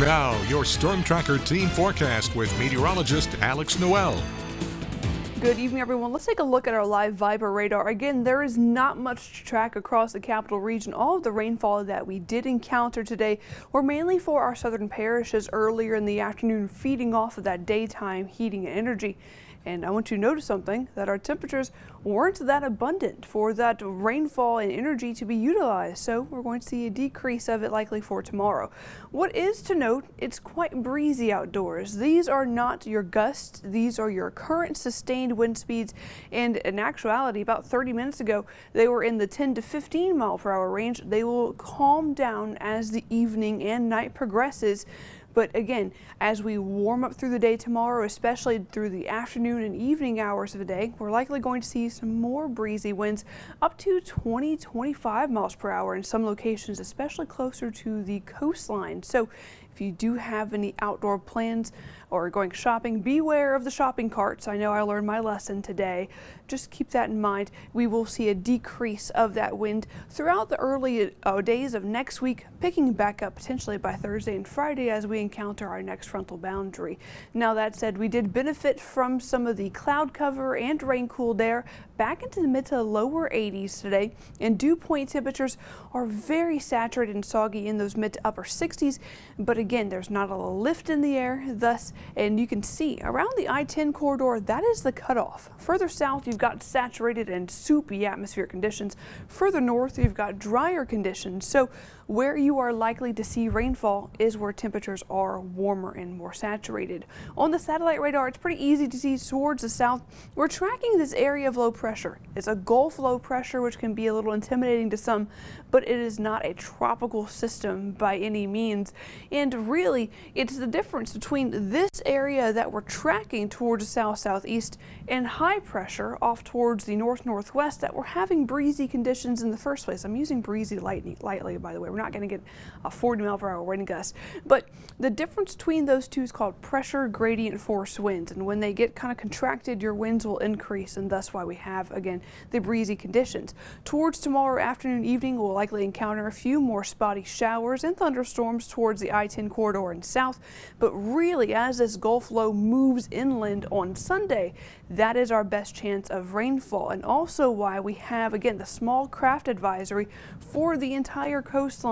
Now, your Storm Tracker team forecast with meteorologist Alex Noel. Good evening, everyone. Let's take a look at our live Viper radar. Again, there is not much to track across the capital region. All of the rainfall that we did encounter today were mainly for our southern parishes earlier in the afternoon, feeding off of that daytime heating and energy. And I want you to notice something, that our temperatures weren't that abundant for that rainfall and energy to be utilized. So we're going to see a decrease of it likely for tomorrow. What is to note, it's quite breezy outdoors. These are not your gusts. These are your current sustained wind speeds. And in actuality, about 30 minutes ago, they were in the 10 to 15 mile per hour range. They will calm down as the evening and night progresses. But again, as we warm up through the day tomorrow, especially through the afternoon and evening hours of the day, we're likely going to see some more breezy winds up to 20-25 miles per hour in some locations, especially closer to the coastline. So if you do have any outdoor plans or going shopping, beware of the shopping carts. I know I learned my lesson today. Just keep that in mind. We will see a decrease of that wind throughout the early days of next week, picking back up potentially by Thursday and Friday as we encounter our next frontal boundary. Now that said, we did benefit from some of the cloud cover and rain cooled air back into the mid to lower 80s today, and dew point temperatures are very saturated and soggy in those mid to upper 60s. But again, there's not a lift in the air, thus, and you can see around the I-10 corridor, that is the cutoff. Further south, you've got saturated and soupy atmospheric conditions. Further north, you've got drier conditions. So where you are likely to see rainfall is where temperatures are warmer and more saturated. On the satellite radar, it's pretty easy to see towards the south. We're tracking this area of low pressure. It's a Gulf low pressure, which can be a little intimidating to some, but it is not a tropical system by any means. And really, it's the difference between this area that we're tracking towards the south-southeast and high pressure off towards the north-northwest that we're having breezy conditions in the first place. I'm using breezy lightly, by the way. We're not going to get a 40 mile per hour wind gust, but the difference between those two is called pressure gradient force winds, and when they get kind of contracted, your winds will increase, and that's why we have, again, the breezy conditions. Towards tomorrow afternoon, evening, we'll likely encounter a few more spotty showers and thunderstorms towards the I-10 corridor and south, but really, as this Gulf low moves inland on Sunday, that is our best chance of rainfall, and also why we have, again, the small craft advisory for the entire coastline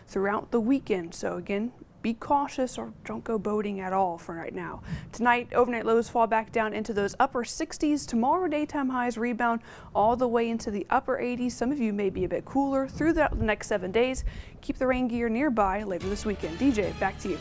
throughout the weekend. So again, be cautious or don't go boating at all for right now. Tonight, overnight lows fall back down into those upper 60s. Tomorrow, daytime highs rebound all the way into the upper 80s. Some of you may be a bit cooler through the next 7 days. Keep the rain gear nearby later this weekend. DJ, back to you.